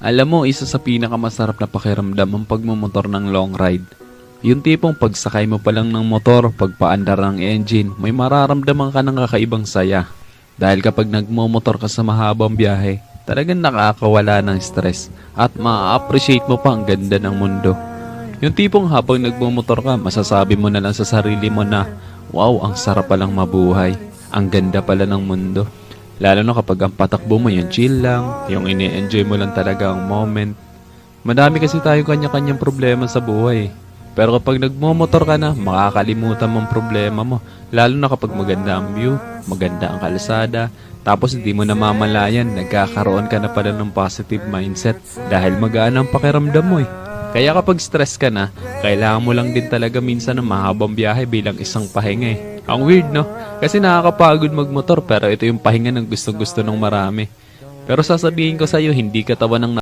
Alam mo, isa sa pinakamasarap na pakiramdam ang pagmumotor ng long ride. Yung tipong pagsakay mo pa lang ng motor, pagpaandar ng engine, may mararamdaman ka ng kakaibang saya. Dahil kapag nagmumotor ka sa mahabang biyahe, talagang nakakawala ng stress at ma-appreciate mo pa ang ganda ng mundo. Yung tipong habang nagmumotor ka, masasabi mo na lang sa sarili mo na, wow, ang sarap palang mabuhay. Ang ganda pala ng mundo. Lalo na kapag ang patakbo mo yung chill lang, yung ini-enjoy mo lang talaga ang moment. Madami kasi tayo kanya-kanyang problema sa buhay. Pero kapag nagmumotor ka na, makakalimutan mong problema mo. Lalo na kapag maganda ang view, maganda ang kalsada, tapos hindi mo namamalayan, nagkakaroon ka na pala ng positive mindset dahil magaan ang pakiramdam mo eh. Kaya kapag stress ka na, kailangan mo lang din talaga minsan ng mahabang biyahe bilang isang pahinga eh. Ang weird no? Kasi nakakapagod magmotor pero ito yung pahinga ng gustong-gusto ng marami. Pero sasabihin ko sa'yo, hindi katawan ng